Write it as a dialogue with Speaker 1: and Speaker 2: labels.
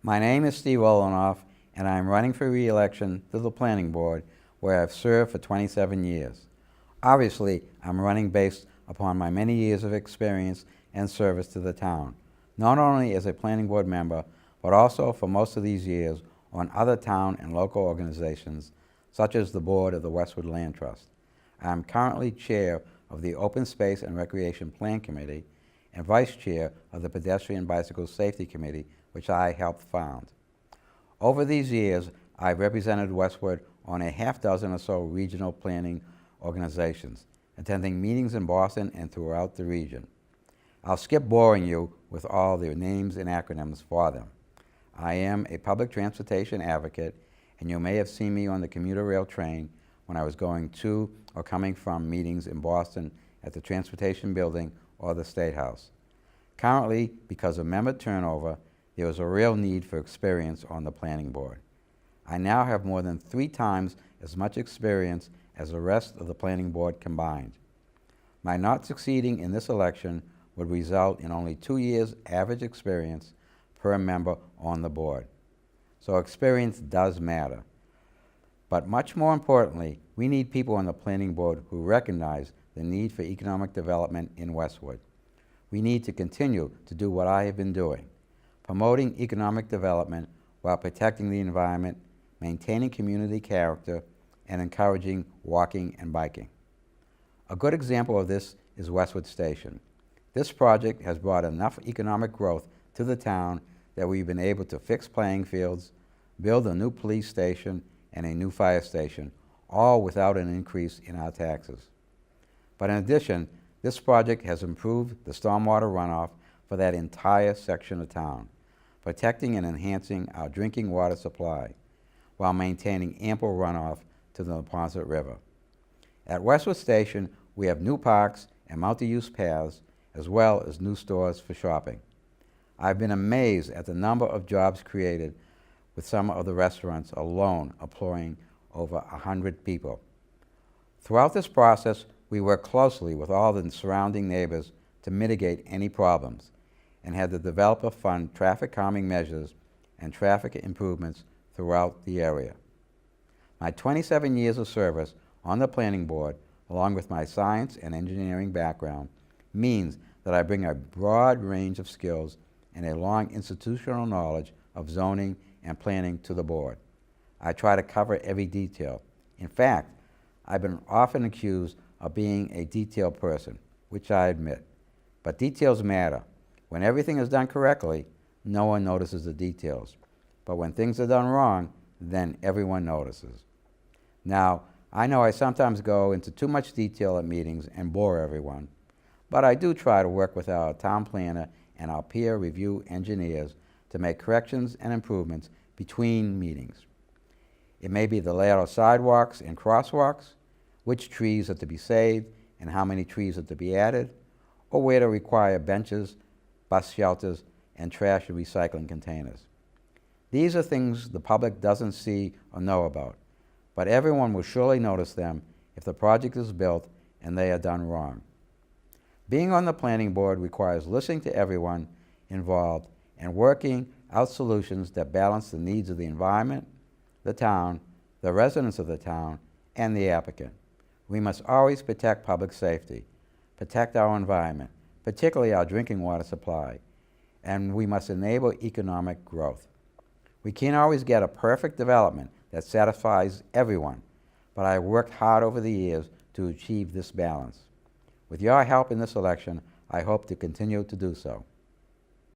Speaker 1: My name is Steve Olanoff, and I am running for re-election to the Planning Board, where I've served for 27 years. Obviously, I'm running based upon my many years of experience and service to the town, not only as a Planning Board member, but also for most of these years on other town and local organizations, such as the Board of the Westwood Land Trust. I am currently Chair of the Open Space and Recreation Plan Committee and Vice Chair of the Pedestrian Bicycle Safety Committee, which I helped found. Over these years, I've represented Westwood on a half dozen or so regional planning organizations, attending meetings in Boston and throughout the region. I'll skip boring you with all the names and acronyms for them. I am a public transportation advocate, and you may have seen me on the commuter rail train when I was going to or coming from meetings in Boston at the Transportation Building or the State House. Currently, because of member turnover, there is a real need for experience on the Planning Board. I now have more than 3 times as much experience as the rest of the Planning Board combined. My not succeeding in this election would result in only 2 years average experience per member on the board. So experience does matter. But much more importantly, we need people on the Planning Board who recognize the need for economic development in Westwood. We need to continue to do what I have been doing, promoting economic development while protecting the environment, maintaining community character, and encouraging walking and biking. A good example of this is Westwood Station. This project has brought enough economic growth to the town that we've been able to fix playing fields, build a new police station, and a new fire station, all without an increase in our taxes. But in addition, this project has improved the stormwater runoff for that entire section of town, protecting and enhancing our drinking water supply, while maintaining ample runoff to the Neponset River. At Westwood Station, we have new parks and multi-use paths, as well as new stores for shopping. I've been amazed at the number of jobs created, with some of the restaurants alone employing over 100 people. Throughout this process, we worked closely with all the surrounding neighbors to mitigate any problems, and had the developer fund traffic calming measures and traffic improvements throughout the area. My 27 years of service on the Planning Board, along with my science and engineering background, means that I bring a broad range of skills and a long institutional knowledge of zoning and planning to the board. I try to cover every detail. In fact, I've been often accused of being a detail person, which I admit. But details matter. When everything is done correctly, no one notices the details. But when things are done wrong, then everyone notices. Now, I know I sometimes go into too much detail at meetings and bore everyone, but I do try to work with our town planner and our peer review engineers to make corrections and improvements between meetings. It may be the layout of sidewalks and crosswalks, which trees are to be saved and how many trees are to be added, or where to require benches, bus shelters, and trash and recycling containers. These are things the public doesn't see or know about, but everyone will surely notice them if the project is built and they are done wrong. Being on the Planning Board requires listening to everyone involved and working out solutions that balance the needs of the environment, the town, the residents of the town, and the applicant. We must always protect public safety, protect our environment, particularly our drinking water supply, and we must enable economic growth. We can't always get a perfect development that satisfies everyone, but I worked hard over the years to achieve this balance. With your help in this election, I hope to continue to do so.